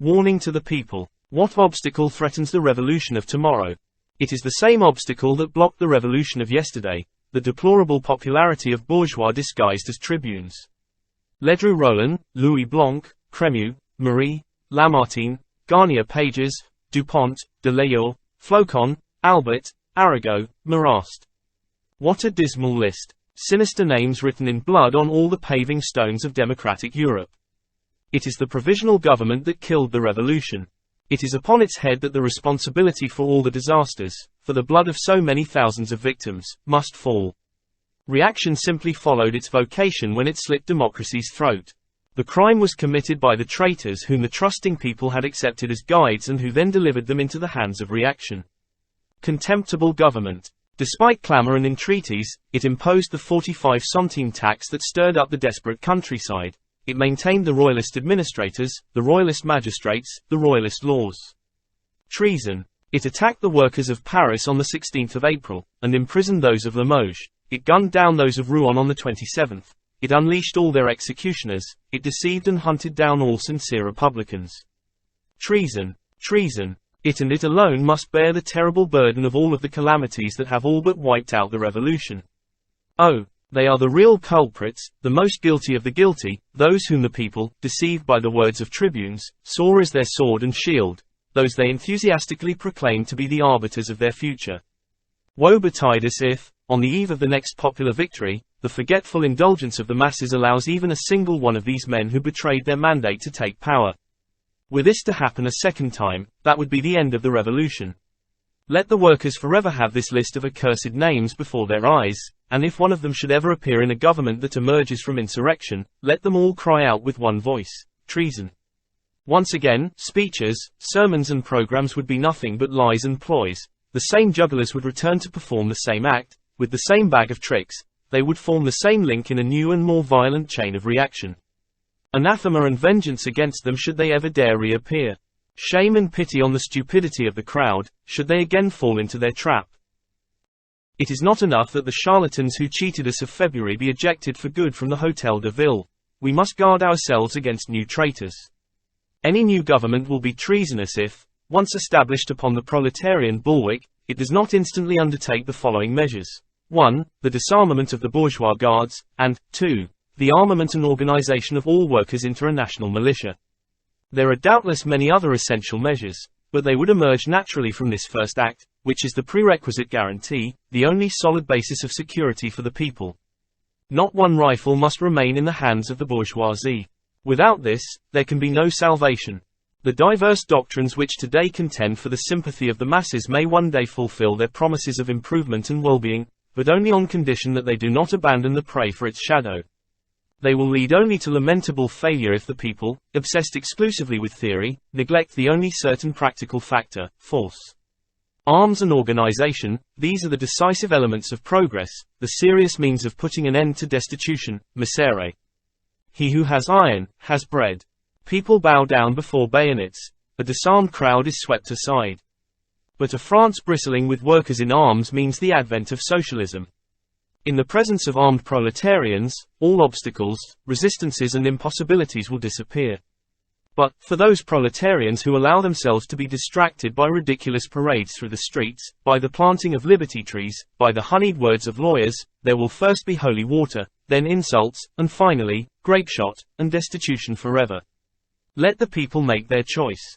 Warning to the people. What obstacle threatens the revolution of tomorrow? It is the same obstacle that blocked the revolution of yesterday, the deplorable popularity of bourgeois disguised as tribunes. Ledru Rollin, Louis Blanc, Crémieux, Marie, Lamartine, Garnier Pages, Dupont, de Laille, Flocon, Albert, Arago, Marrast. What a dismal list. Sinister names written in blood on all the paving stones of democratic Europe. It is the provisional government that killed the revolution. It is upon its head that the responsibility for all the disasters, for the blood of so many thousands of victims, must fall. Reaction simply followed its vocation when it slit democracy's throat. The crime was committed by the traitors whom the trusting people had accepted as guides and who then delivered them into the hands of reaction. Contemptible government. Despite clamour and entreaties, it imposed the 45 centime tax that stirred up the desperate countryside. It maintained the royalist administrators, the royalist magistrates, the royalist laws. Treason. It attacked the workers of Paris on the 16th of April, and imprisoned those of Limoges. It gunned down those of Rouen on the 27th. It unleashed all their executioners. It deceived and hunted down all sincere republicans. Treason. Treason. It and it alone must bear the terrible burden of all of the calamities that have all but wiped out the revolution. Oh, they are the real culprits, the most guilty of the guilty, those whom the people, deceived by the words of tribunes, saw as their sword and shield, those they enthusiastically proclaimed to be the arbiters of their future. Woe betide us if, on the eve of the next popular victory, the forgetful indulgence of the masses allows even a single one of these men who betrayed their mandate to take power. Were this to happen a second time, that would be the end of the revolution. Let the workers forever have this list of accursed names before their eyes, and if one of them should ever appear in a government that emerges from insurrection, let them all cry out with one voice, treason. Once again, speeches, sermons and programs would be nothing but lies and ploys. The same jugglers would return to perform the same act, with the same bag of tricks. They would form the same link in a new and more violent chain of reaction. Anathema and vengeance against them should they ever dare reappear. Shame and pity on the stupidity of the crowd, should they again fall into their trap. It is not enough that the charlatans who cheated us of February be ejected for good from the Hôtel de Ville. We must guard ourselves against new traitors. Any new government will be treasonous if, once established upon the proletarian bulwark, it does not instantly undertake the following measures. 1. The disarmament of the bourgeois guards, and, 2. The armament and organization of all workers into a national militia. There are doubtless many other essential measures, but they would emerge naturally from this first act, which is the prerequisite guarantee, the only solid basis of security for the people. Not one rifle must remain in the hands of the bourgeoisie. Without this, there can be no salvation. The diverse doctrines which today contend for the sympathy of the masses may one day fulfill their promises of improvement and well-being, but only on condition that they do not abandon the prey for its shadow. They will lead only to lamentable failure if the people, obsessed exclusively with theory, neglect the only certain practical factor, force. Arms and organization, these are the decisive elements of progress, the serious means of putting an end to destitution, misere. He who has iron, has bread. People bow down before bayonets. A disarmed crowd is swept aside. But a France bristling with workers in arms means the advent of socialism. In the presence of armed proletarians, all obstacles, resistances and impossibilities will disappear. But, for those proletarians who allow themselves to be distracted by ridiculous parades through the streets, by the planting of liberty trees, by the honeyed words of lawyers, there will first be holy water, then insults, and finally, grapeshot, and destitution forever. Let the people make their choice.